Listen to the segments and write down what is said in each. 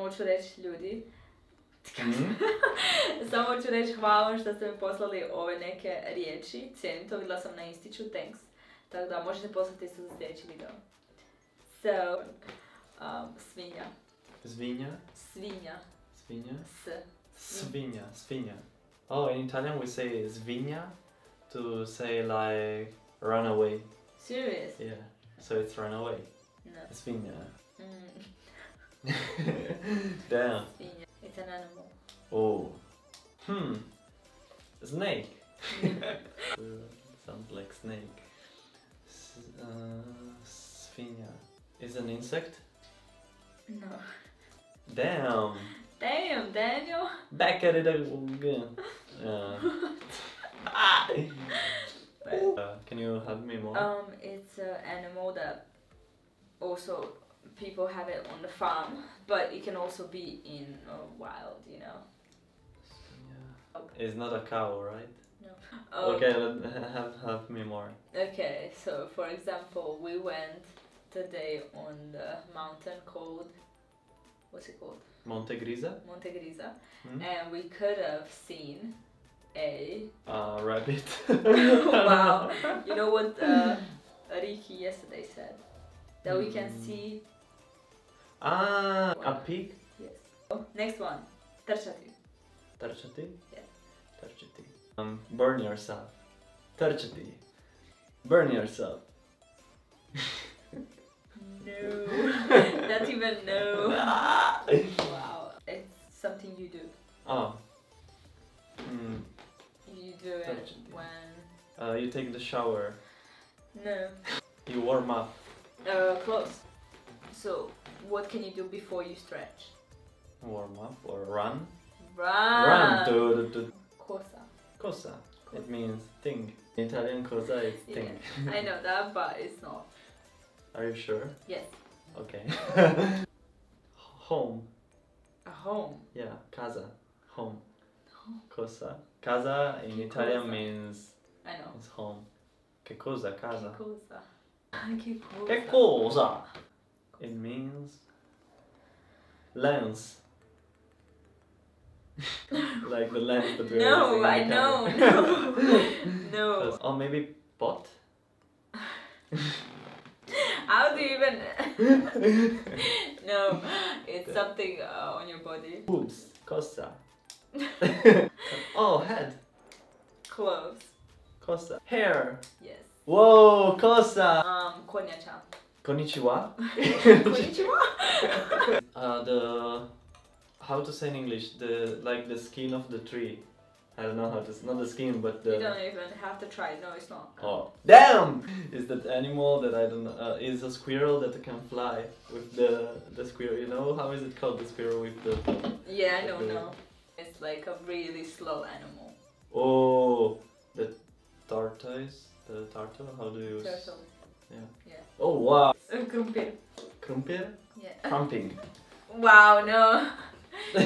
samo ću reći ljudi. Samo ću reći hvala vam što ste mi poslali ove neke riječi. Cijenim to, vidjela sam na Instiću, thanks. Tako da možete poslati isto za sljedeći video. So, svinja. Svinja? Svinja. Svinja? S. Svinja, svinja. Oh, in Italian we say svinja to say like run away. Serious? Yeah, so it's run away. No. Svinja. Damn. Svinja. It's an animal. Oh. Snake. Sounds like snake. Svinja. Is an insect? No. Damn. Damn, Daniel. Back at it again. Can you help me more? It's an animal that also people have it on the farm, but it can also be in wild, you know. It's not a cow, right? No. Okay, help me more. Okay, so for example, we went today on the mountain called, what's it called? Monte Grisa? Monte Grisa. And we could have seen a rabbit. wow. You know what Ricky yesterday said? That we can see a pig? Yes. Oh, next one. Trčati. Trčati? Yes. Trčati. Burn yourself. Trčati. Burn yourself. No. Not even no. Wow. It's something you do. Oh. You do it when... you take the shower. No. You warm up. Close. So, what can you do before you stretch? Warm up or run? Run! Run! Cosa. Cosa. It means thing. In Italian, cosa is thing. Yeah, I know that, but it's not. Are you sure? Yes. Okay. Home. A home? Yeah, casa. Home. Cosa. Casa in Italian means... I know. It's home. Che cosa? Casa. Che cosa? Che cosa? Che cosa? It means... lens. Like the lens that we're No, using I in the know, camera. no. Or maybe pot? How do you even... No, it's something on your body. Boobs. Cosa. Oh, head. Clothes. Cosa. Hair. Yes. Whoa, cosa. Konjača. Konnichiwa. Konnichiwa? How to say in English, like the skin of the tree. I don't know how to, not the skin, but the... You don't even have to try it, no it's not. Oh, damn! Is that animal that I don't know, is a squirrel that can fly with the squirrel, you know? How is it called, the squirrel with the... Yeah, I don't know. It's like a really slow animal. Oh, the tortoise? The turtle? How do you... Turtle. Yeah. Yeah. Oh, wow! Krumpir. Krumpir? Yeah. Crumping. Wow, no. Was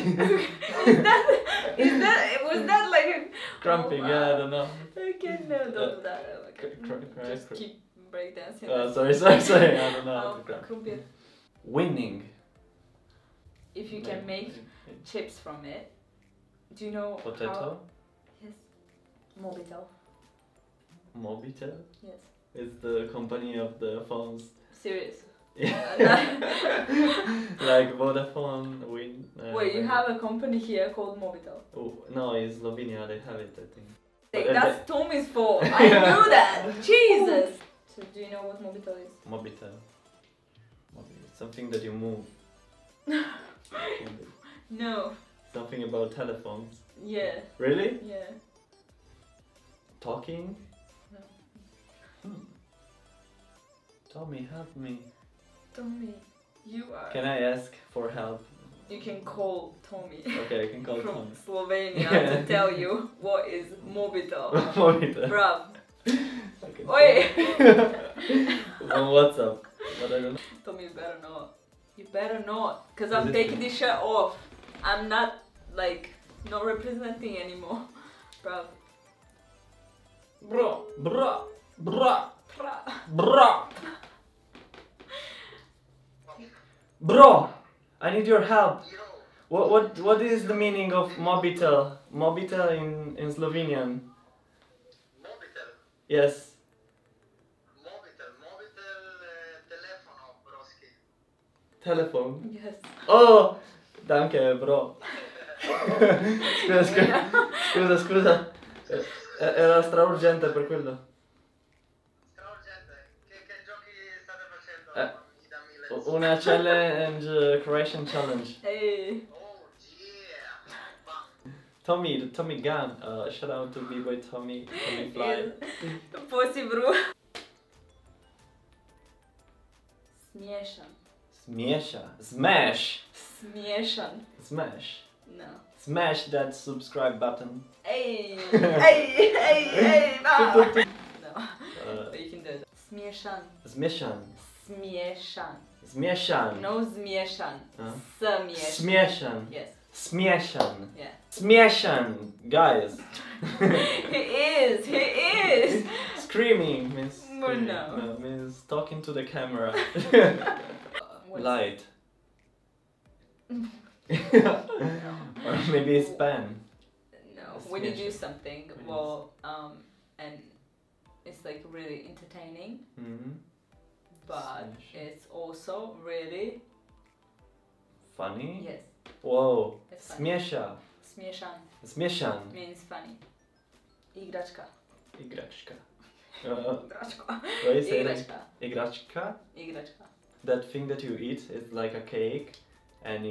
that like a... Crumping, oh, wow. yeah, I don't know. Okay, no, don't do that. Just keep breakdancing. Sorry, I don't know. Krumpir. Winning. If you can make chips from it, do you know Potato? how... Yes. Mobitel. Mobitel? Yes. It's the company of the phones. Serious? Yeah. Like Vodafone, Win. Wait, you have a company here called Mobitel? Oh, no, it's Slovenia, they have it, I think. That's Tommy's fault. I knew that. Jesus. So do you know what Mobitel is? Mobitel. Something that you move. No. Something about telephones. Yeah. Really? Yeah. Talking? No. Tommy, help me. Tommy, you are... Can I ask for help? You can call Tommy. Okay, I can call from Tommy. Slovenia to tell you what is Mobitel. Mobitel. Bruv. Okay. Oi! On WhatsApp. But I don't know. Tommy, you better not. You better not. Because I'm taking this shirt off. I'm not, like, not representing anymore. Bruv. Bro. Bro. Bro. Bro. Bro. Bro. I need your help. What is the meaning of mobitel? Mobitel in Slovenian. Mobitel. Yes. Mobitel, telefono po ruski. Telephone. Yes. Oh, danke, bro. Scusa. Era straurgente per quello. Straurgente. Che giochi state facendo? Idamilec? Una challenge, Croatian challenge. Hey. Oh yeah. Bang. Tommy Gunn. Shout out to B-boy Tommy Fly. Pussy bro. Смешан. Smash. Смешан. Smash. No. Smash that subscribe button. Hey. Hey. No. No. You can do it. Смешан. Zmieszan. No zmieszan. Смешан. Smieszan. Yes. Smieszan. Yeah. Smieszan. Guys. He is. Screaming means screaming. No. Means talking to the camera. Light. Or maybe it's pen. No. When you do something, well, and it's like really entertaining, but it's also really funny. yes. Whoa. It's funny. Smiesza. Smieszan. Means funny. Igračka. Igračka. Igračka. What is it? Igračka. Igračka? Igračka. That thing that you eat is like a cake and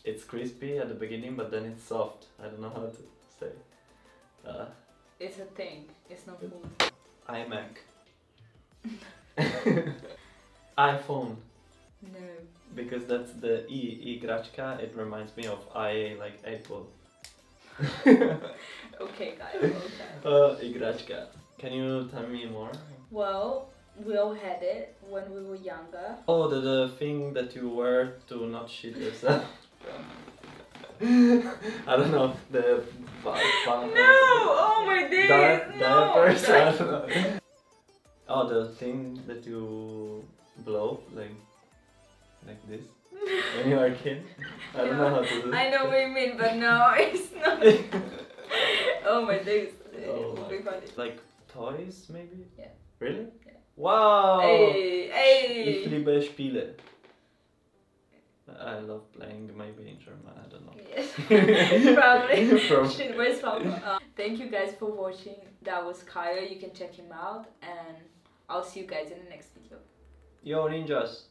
it's crispy at the beginning but then it's soft. I don't know how to say. It's a thing. It's not food. iMac. iPhone. No. Because that's the igračka, it reminds me of IA like Apple. Okay, guys. Okay. Igračka. Can you tell me more? Well, we all had it when we were younger. Oh, the thing that you wear to not shit yourself. I don't know, the No! Oh my days! No! Diapers, I don't know. Oh, the thing that you blow, like this, when you are a kid. I don't know how to do it. I know what you mean, but no, it's not. Oh my days. It would be funny. Like toys, maybe? Yeah. Really? Yeah. Wow! Hey! Ich liebe Spiele. I love playing, maybe in German, I don't know. Yes. Probably. Probably. Shit, where's Papa? Thank you guys for watching. That was KAIO. You can check him out, and I'll see you guys in the next video. Yo, ninjas!